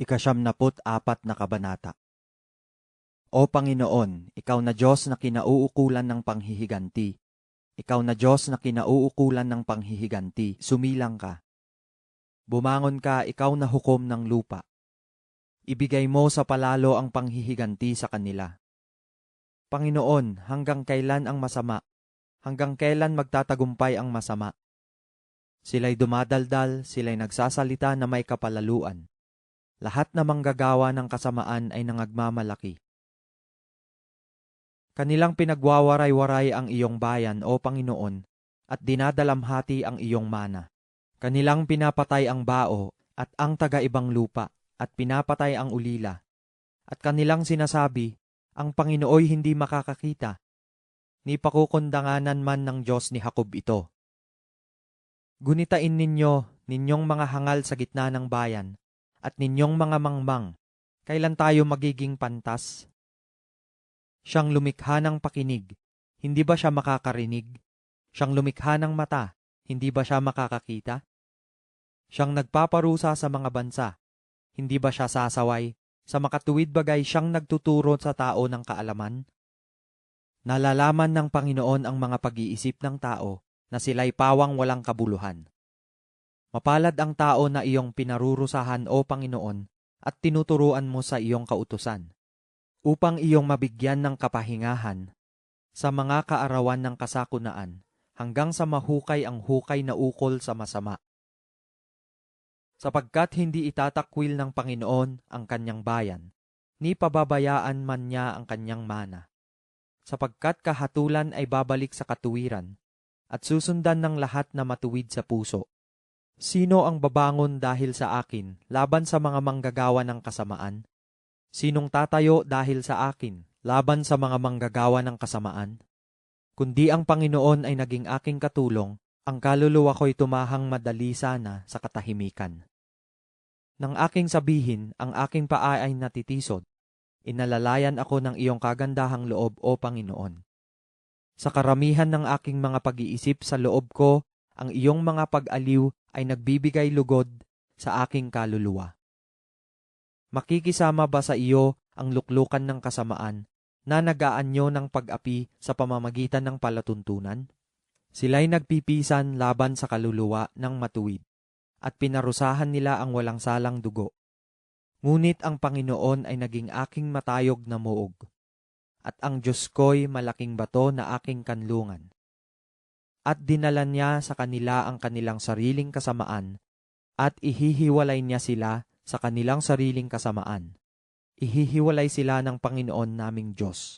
ika-siyamnaput-apat na kabanata. O Panginoon, Ikaw na Diyos na kinauukulan ng panghihiganti. Ikaw na Diyos na kinauukulan ng panghihiganti, sumilang ka. Bumangon ka, Ikaw na hukom ng lupa. Ibigay mo sa palalo ang panghihiganti sa kanila. Panginoon, hanggang kailan ang masama? Hanggang kailan magtatagumpay ang masama? Sila'y dumadaldal, sila'y nagsasalita na may kapalaluan. Lahat na manggagawa ng kasamaan ay nangagmamalaki. Kanilang pinagwawaray-waray ang iyong bayan, O Panginoon, at dinadalamhati ang iyong mana. Kanilang pinapatay ang bao at ang taga-ibang lupa, at pinapatay ang ulila. At kanilang sinasabi, ang Panginooy hindi makakakita, ni pakukundanganan man ng Diyos ni Jacob ito. Gunitain ninyo, ninyong mga hangal sa gitna ng bayan, at ninyong mga mangmang, kailan tayo magiging pantas? Siyang lumikha ng pakinig, hindi ba siya makakarinig? Siyang lumikha ng mata, hindi ba siya makakakita? Siyang nagpaparusa sa mga bansa, hindi ba siya sasaway? Sa makatuwid bagay siyang nagtuturo sa tao ng kaalaman? Nalalaman ng Panginoon ang mga pag-iisip ng tao, na sila'y pawang walang kabuluhan. Mapalad ang tao na iyong pinarurusahan, O Panginoon, at tinuturuan mo sa iyong kautusan, upang iyong mabigyan ng kapahingahan sa mga kaarawan ng kasakunaan, hanggang sa mahukay ang hukay na ukol sa masama. Sapagkat hindi itatakwil ng Panginoon ang kanyang bayan, ni pababayaan man niya ang kanyang mana. Sapagkat kahatulan ay babalik sa katuwiran, at susundan ng lahat na matuwid sa puso. Sino ang babangon dahil sa akin laban sa mga manggagawa ng kasamaan? Sinong tatayo dahil sa akin laban sa mga manggagawa ng kasamaan? Kundi ang Panginoon ay naging aking katulong, ang kaluluwa ko'y tumahang madali sana sa katahimikan. Nang aking sabihin, ang aking paa ay natitisod, inalalayan ako ng iyong kagandahang loob, O Panginoon. Sa karamihan ng aking mga pag-iisip sa loob ko, ang iyong mga pag-aliw ay nagbibigay lugod sa aking kaluluwa. Makikisama ba sa iyo ang luklukan ng kasamaan na nag-aanyo ng pag-api sa pamamagitan ng palatuntunan? Sila'y nagpipisan laban sa kaluluwa ng matuwid, at pinarusahan nila ang walang salang dugo. Ngunit ang Panginoon ay naging aking matayog na muog, at ang Diyos ko'y malaking bato na aking kanlungan. At dinala niya sa kanila ang kanilang sariling kasamaan, at ihihiwalay niya sila sa kanilang sariling kasamaan. Ihihiwalay sila ng Panginoon naming Diyos.